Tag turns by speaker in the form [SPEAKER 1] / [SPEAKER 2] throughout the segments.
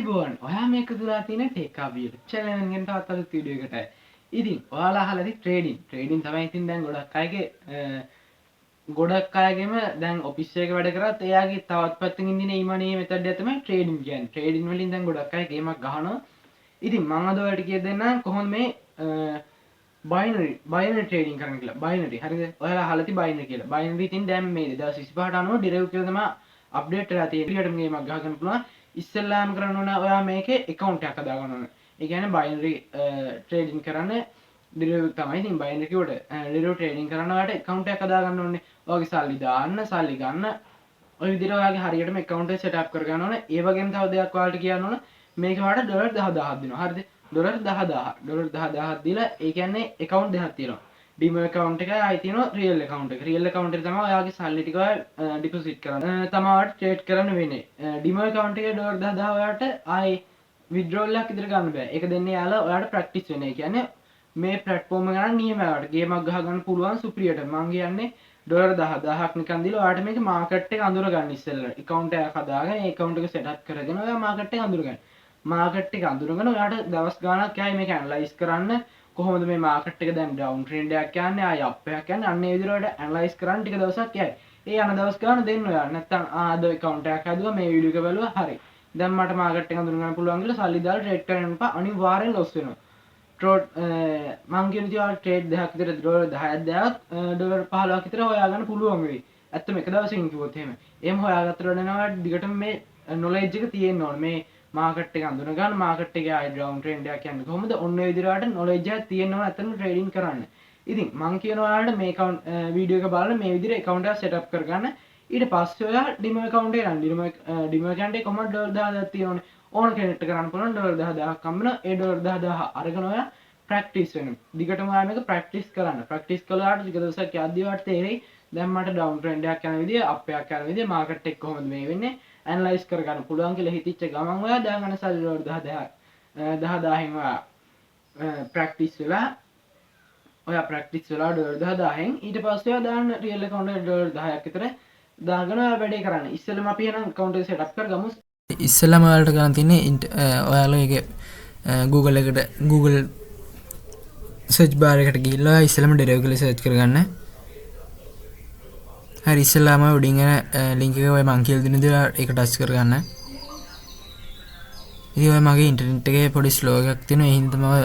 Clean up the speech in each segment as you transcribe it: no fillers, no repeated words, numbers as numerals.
[SPEAKER 1] Bone ඔයා මේක දුලා තියෙන ටේකා වීඩියෝ channel එකෙන් තවත් අලුත් වීඩියෝ එකකට. ඉතින් ඔයාලා අහලා ඇති ට්‍රේඩින් තමයි ඉතින් දැන් ගොඩක් අයගේම දැන් ඔෆිස් එකක වැඩ කරත් එයාගේ තවත් පැත්තකින් ඉන්න ඊමණේ මෙතඩ් එක තමයි ට්‍රේඩින් කියන්නේ. ට්‍රේඩින් වලින් දැන් ගොඩක් අය ගේමක් ගහනවා. ඉතින් මම අද ඔයාලට කිය දෙන්නම් කොහොමද මේ බයිනරි ට්‍රේඩින් කරන්න කියලා. බයිනරි හරිද? ඔයාලා අහලා ඇති බයිනරි කියලා. බයිනරි ඉතින් දැන් මේ 2025ට අනුව ඩිරයිව් කියලා තමයි අප්ඩේට් වෙලා තියෙන්නේ. ඊළඟට ගේමක් ගහ ගන්න පුළුවන්. ඉස්සෙල්ලාම කරන්න ඕන ඔයා මේකේ account එකක් හදාගන්න ඕන. ඒ කියන්නේ බයිනරි ට්‍රේඩින් කරන්න ඩිරයිව් තමයි. ඉතින් බයිනරි කිව්වට ඩිරයිව් ට්‍රේඩින් කරන්න ඔයාලට account එකක් හදාගන්න ඕනේ. ඔයාගේ සල්ලි දාන්න, සල්ලි ගන්න. ඔය විදිහට ඔයාගේ හරියටම account එක set up කරගන්න ඕනේ. ඒ වගේම තව දෙයක් ඔයාලට කියන්න ඕන මේක ඔයාලට ඩොලර් 10000ක් දෙනවා. හරිද? ඩොලර් 10000ක් දීලා ඒ කියන්නේ account දෙකක් තියෙනවා. ඩිමෝ account එකයි ආයි තියෙනවා real account එක. real account එක තමයි ඔයාගේ සල්ලි ටික deposit කරන්න. තමයි ඔයාලට trade කරන්න වෙන්නේ. ඩිමෝ account එකේ ඩොලර් 10000 ඔයාලට ආයි withdrawal එකක් විතර ගන්න බෑ. ඒක දෙන්නේ යාලා ඔයාලට practice වෙන්නේ. ඒ කියන්නේ මේ platform එක ගන්න නියමයි ඔයාලට. ගේමක් ගහ ගන්න පුළුවන් සුපිරියට. මම කියන්නේ ඩොලර් 10000ක් නිකන් දීලා ඔයාලට මේක මාකට් එක අඳුර ගන්න ඉස්සෙල්ලා. account එකක් හදාගෙන ඒ account එක set up කරගෙන ඔයා මාකට් එක අඳුර ගන්න. මාකට් එක අඳුරගෙන ඔයාලට දවස් ගාණක් යයි මේක ඇනලයිස් කරන්න. කොහොමද මේ මාකට් එක දැන් ඩවුන් ට්‍රෙන්ඩ් එකක් යන්නේ ආය අප් එකක් යන්නේ අන්න ඒ විදිහට ඇනලයිස් කරන්න ටික දවසක් යයි. ඒ යන දවස් ගාන දෙන්න ඔයාලා. නැත්තම් ආද account එකක් හදුවා මේ වීඩියෝ එක බලුවා හරි. දැන් මට මාකට් එක අඳුර ගන්න පුළුවන් කියලා සල්ලි දාලා ට්‍රේඩ් කරන්න එපා. අනිවාර්යෙන් ලොස් වෙනවා. මං කියන ඉතින් ඔයාලා ට්‍රේඩ් දෙකක් විතර ඩොලර් 10ක් දාලා ඩොලර් 15ක් විතර හොයාගන්න පුළුවන් වෙයි. ඇත්තම එක දවසකින් කිව්වොත් එහෙම. එහෙම හොයාගත්තට වඩා දිගටම මේ knowledge එක තියෙන්න ඕනේ. මේ මාකට් එක අඳුන ගන්න මාකට් එකේ ආයි ඩවුන් ට්‍රෙන්ඩ් එකක් යන්නේ කොහොමද ඔන්න ඔය විදිහට knowledge එකක් තියෙන්න ඕන අතන ට්‍රේඩින් කරන්න. ඉතින් මම කියනවා ඔයාලට මේ account වීඩියෝ එක බලලා මේ විදිහට account එක set up කරගන්න. ඊට පස්සේ ඔයා ඩිමෝ account එක ගන්න. ඩිමෝ account එක කොහොමද ඩොලර් 10000ක් තියෙනවනේ. ඕන කෙනෙක්ට කරන්න පුළුවන් ඩොලර් 10000ක් හම්බෙනවා. ඒ ඩොලර් 10000 අරගෙන ඔයා ප්‍රැක්ටිස් වෙනවා. දිගටම ඔයා මේක ප්‍රැක්ටිස් කරන්න. ප්‍රැක්ටිස් කළාට ටික දවසක් යද්දී ඔයාලට තේරෙයි දැන් මට ඩවුන් ට්‍රෙන්ඩ් එකක් යන විදිය, අප් එකක් යන විදිය, මාකට් එක කොහොමද මේ වෙන්නේ ඇනලයිස් කරගන්න පුළුවන් කියලා හිතිච්ච ගමන් ඔයා දාගන්න සල්ලි ඩොලර් 10000න් ඔයා ප්‍රැක්ටිස් වෙලා ඩොලර් 10000න් ඊට පස්සේ ඔයා දාන්න රියල් account එකට ඩොලර් 10ක් විතර දාගෙන ඔයා වැඩේ කරන්න. ඉස්සෙල්ලාම අපි එහෙනම් account එක set up කරගමු.
[SPEAKER 2] ඉස්සෙල්ලාම ඔයාලට කරන්න තියෙන්නේ ඔයාලා ඒක Google search bar එකට ගිහිල්ලා ඉස්සෙල්ලාම derivative කියලා search කරගන්න. හරි ඉස්සෙල්ලාම උඩින් යන link එක ඔය මං කියලා දෙන දේ ඒක ටච් කරගන්න. ඉතින් ඔය මගේ ඉන්ටර්නෙට් එකේ පොඩි ස්ලෝ එකක් තියෙනවා. ඒ හින්දා තමයි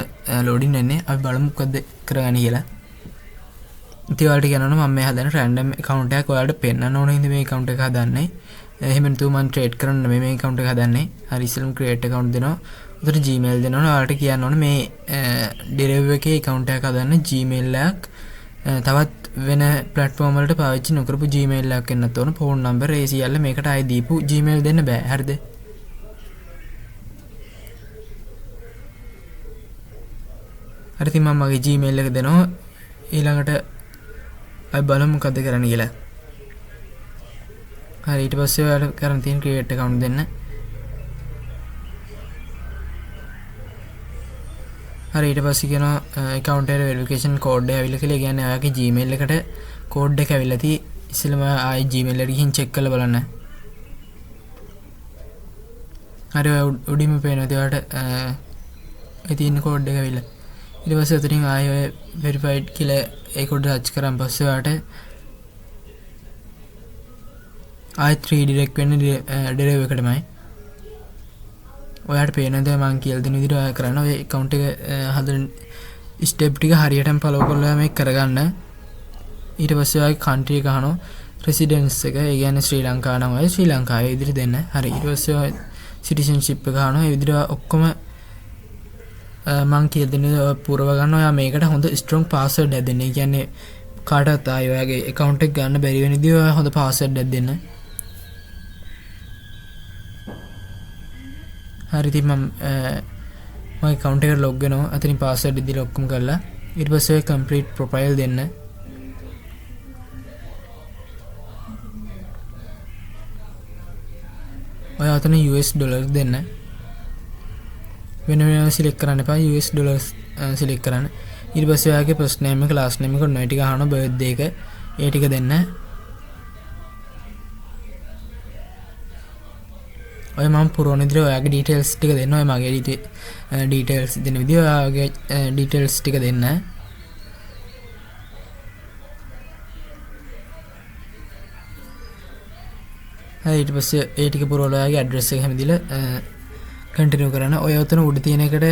[SPEAKER 2] ලෝඩින් වෙන්නේ. අපි බලමු මොකද්ද කරගන්නේ කියලා. ඉතින් ඔයාලට කියනවා මම මේ හදන random account එකක් ඔයාලට පෙන්නන්න ඕන හින්දා මේ account එක හදන්නේ. එහෙම නැතුව මම trade කරන්න මේ account එක හදන්නේ. හරි ඉස්සෙල්ලාම create account දෙනවා. උතර Gmail දෙනවා. ඔයාලට කියන්න ඕනේ මේ derivative එකේ account එකක් හදන්න Gmail එකක් තවත් වෙන platform වලට පාවිච්චි නොකරපු Gmail එකක් එන්නත් ඕන. phone number ඒ සියල්ල මේකට ආයි දීපු Gmail දෙන්න බෑ. හරිද? හරි ඉතින් මම මගේ Gmail එක දෙනවා. ඊළඟට අපි බලමු මොකද කරන්න කියලා. හරි ඊට පස්සේ ඔයාලට කරන්න තියෙන create account දෙන්න. හරි ඊට පස්සේ කියනවා account එක verification code එක ඇවිල්ලා කියලා. කියන්නේ ඔයාගේ Gmail එකට code එක ඇවිල්ලා තියෙයි. ඉස්සෙල්ලාම ආයි Gmail එකට ගිහින් check කරලා බලන්න. හරි උඩින්ම පේනවා ඔයාලට ඒ තියෙන code එක ඇවිල්ලා. ඊට පස්සේ උතරින් ආයි ඔය verified කියලා ඒ code touch කරන් පස්සේ ඔයාලට ආයි 3 direct වෙන්න derivative එකටමයි. ඔයාලට පේන දේ මම කියලා දෙන විදිහට ඔයා කරන්න. ඔය account එක හදන step ටික හරියටම follow කරලා මේක කරගන්න. ඊට පස්සේ ඔයාගේ country එක අහනවා residence එක. ඒ කියන්නේ ශ්‍රී ලංකාව නම් ඔය ශ්‍රී ලංකාවේ විදිහට දෙන්න. හරි ඊට පස්සේ ඔය citizenship එක අහනවා. ඒ විදිහට ඔක්කොම මම කියලා දෙන දේ පුරව ගන්න. ඔයා මේකට හොඳ strong password එකක් දෙන්න. ඒ කියන්නේ කාටවත් ආයි ඔයාගේ account එක ගන්න බැරි වෙන විදිහ ඔයා හොඳ password එකක් දෙන්න. හරි ඉතින් මම මගේ account එකට log වෙනවා. අතනින් password දීලා ඔක්කොම කරලා ඊට පස්සේ complete profile දෙන්න. ඔය අතන US dollars දෙන්න. වෙන වෙනම select කරන්න එපා. US dollars select කරන්න. ඊට පස්සේ ඔයාගේ first name එක last name එක ඔන්න ඔය ටික අහනවා. birthday එක ඒ ටික දෙන්න. ඔය මම පුරවන විදිහට ඔයාගේ ඩීටේල්ස් ටික දෙන්න. ඔය මගේ ඩීටේල්ස් දෙන විදිහ ඔයාගේ ඩීටේල්ස් ටික දෙන්න. හරි ඊට පස්සේ ඒ ටික පුරවලා ඔයාගේ ඇඩ්‍රස් එක හැම දීලා කන්ටිනියු කරන්න. ඔය උතන උඩ තියෙන එකට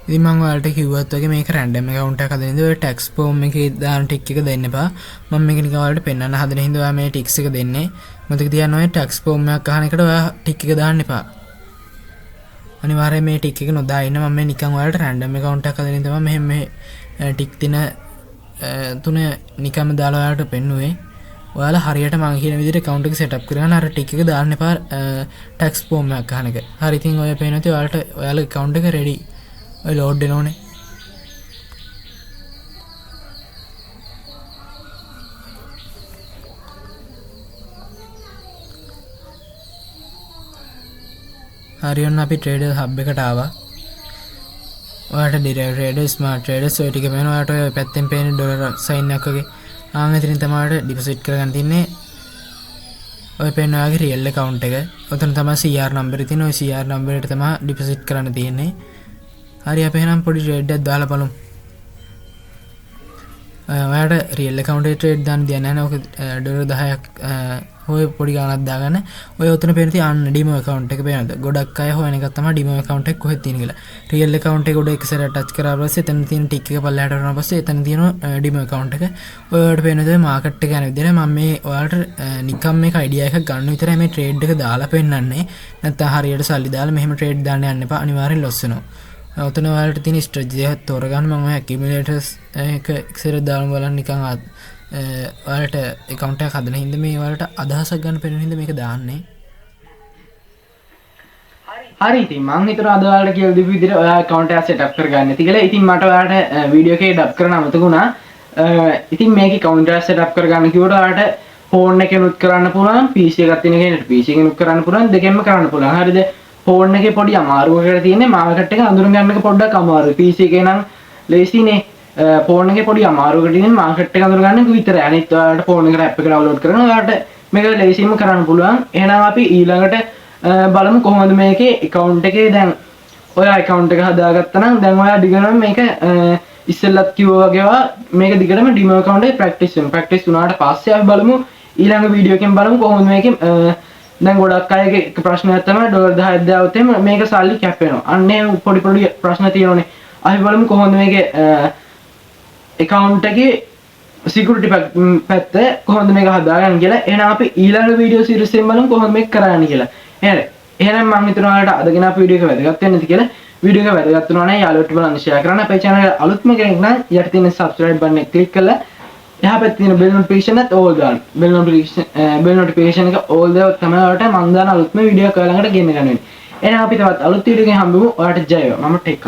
[SPEAKER 2] ඉතින් මම ඔයාලට කිව්වත් වගේ මේක රැන්ඩම් account එකක් හදන ඉතින් ඔය tax form එකේ දාන ටික් එක දෙන්න එපා. මම මේක නිකන් ඔයාලට පෙන්වන්න හදන හින්දා ඔයා මේ ටික්ස් එක දෙන්නේ. මතක තියාගන්න ඔය tax form එකක් අහන එකට ඔයා ටික් එක දාන්න එපා. අනිවාර්යයෙන් මේ ටික් එක නොදා ඉන්න. මම මේ නිකන් ඔයාලට රැන්ඩම් account එකක් හදන ඉඳන් මම මෙහෙම මේ ටික් තින තුන නිකම්ම දාලා ඔයාලට පෙන්නුවේ. ඔයාලා හරියට මම කියන විදිහට account එක setup කරගන්න අර ටික් එක දාන්න එපා tax form එකක් අහන එක. හරි ඉතින් ඔය පේනවා ඉතින් ඔයාලට ඔයාලගේ account එක ready. ඔය ලෝඩ් වෙනෝනේ. හරි ඔන්න අපි ට්‍රේඩර් හබ් එකට ආවා. ඔයාලට ඩිරෙක්ට් ට්‍රේඩර් ස්මාර්ට් ට්‍රේඩර්ස් ඔය ටික පේනවා. ඔයාලට ඔය පැත්තෙන් පේන ඩොලර් සයින් එකක් වගේ. එතනින් තමයි ඔයාලට ඩිපොසිට් කරගන්න තියන්නේ. ඔය පේන ඔයාගේ රියල් account එක. ඔතන තමයි CR නම්බරේ තියෙන්නේ. ඔය CR නම්බරේට තමයි ඩිපොසිට් කරන්න තියෙන්නේ. හරි අපි එහෙනම් පොඩි ට්‍රේඩ් එකක් දාලා බලමු. ඔයාලට රියල් account එකේ ට්‍රේඩ් දාන්න දෙයක් නැහැ නේ. ඔක ඩොලර් 10ක් ඔය පොඩි ගාණක් දාගන්න. ඔය උතන පේන තියෙන අන්න ඩිමෝ account එක පේනද? ගොඩක් අය හොයන එකක් තමයි ඩිමෝ account එක කොහෙද තියෙන්නේ කියලා. රියල් account එක උඩ එක සැරයක් ටච් කරලා පස්සේ එතන තියෙන ටික් එක පල්ලෙහාට යනවා පස්සේ එතන තියෙනවා ඩිමෝ account එක. ඔයාලට පේනද මාකට් එක යන විදිහට මම මේ ඔයාලට නිකම් මේක අයිඩියා එකක් ගන්න විතරයි මේ ට්‍රේඩ් එක දාලා පෙන්නන්නේ. නැත්නම් හරියට සල්ලි දාලා මෙහෙම ට්‍රේඩ් දාන්න යන්න එපා. අනිවාර්යෙන් ලොස් වෙනවා. ඔතන ඔයාලට තියෙන ස්ට්‍රැටජි එක තෝරගන්න. මම ඔය ඇකියුමුලේටර්ස් එක එක්සර දාලා බලන්න නිකන් ඔයාලට account එකක් හදන හින්දා මේ ඔයාලට අදහසක් ගන්න පෙනෙන හින්දා මේක දාන්නේ.
[SPEAKER 1] හරි ඉතින් මම හිතනවා අද ඔයාලට කියලා දීපු විදිහට ඔයා account එක setup කරගන්න ඇති කියලා. ඉතින් මට ඔයාලට වීඩියෝ එකේ ඩබ් කරන්න අමතක වුණා. ඉතින් මේකේ account එක setup කරගන්න කිව්වට ඔයාලට phone එකෙනුත් කරන්න පුළුවන්, PC එකක් තියෙන කෙනෙක්ට PC එකෙනුත් කරන්න පුළුවන්, දෙකෙන්ම කරන්න පුළුවන්. හරිද? phone එකේ පොඩි අමාරුවකට තියෙන්නේ මාකට් එක අඳුර ගන්න එක පොඩ්ඩක් අමාරුයි. PC එකේ නම් ලේසිනේ. phone එකේ පොඩි අමාරුවකට තියෙන්නේ මාකට් එක අඳුර ගන්න එක විතරයි. අනිත් ඔයාලට phone එකට app එක download කරගෙන ඔයාලට මේක ලේසියෙන්ම කරන්න පුළුවන්. එහෙනම් අපි ඊළඟට බලමු කොහොමද මේකේ account එකේ දැන් ඔයා account එක හදාගත්තා නම් දැන් ඔයා දිගටම මේක ඉස්සෙල්ලත් කිව්වා වගේවා මේක දිගටම demo account එකේ practice වෙනවා. practice වුණාට පස්සේ අපි බලමු ඊළඟ වීඩියෝ එකෙන් බලමු කොහොමද මේකේ දැන් ගොඩක් අයගේ එක ප්‍රශ්නයක් තමයි ඩොලර් 10ක් දාවොත් එහෙම මේක සල්ලි කැප් වෙනවා. අන්න ඒ පොඩි පොඩි ප්‍රශ්න තියෙනෝනේ. අපි බලමු කොහොමද මේකේ account එකේ security පැත්ත කොහොමද මේක හදාගන්නේ කියලා. එහෙනම් අපි ඊළඟ වීඩියෝ සීරීස් එකෙන් බලමු කොහොමද මේක කරන්නේ කියලා. එහෙනම් මම හිතනවා ඔයාලට අදගෙන අපේ වීඩියෝ එක වැදගත් වෙන්නද කියලා. වීඩියෝ එක වැදගත් වුණා නම් යාළුවොත් බලන්න share කරන්න. අපේ channel එක අලුත්ම කෙනෙක් නම් යට තියෙන subscribe button එක click කරලා එහා පැත්තේ තියෙන bell notification එකත් all දාන්න. bell notification එක all දාුවොත් තමයි ඔයාලට මම දාන අලුත්ම වීඩියෝ එක ළඟට ගෙන්න ගන්න වෙන්නේ. එහෙනම් අපි තවත් අලුත් වීඩියෝ එකකින් හම්බෙමු. ඔයාලට ජය වේවා. මම ටේක්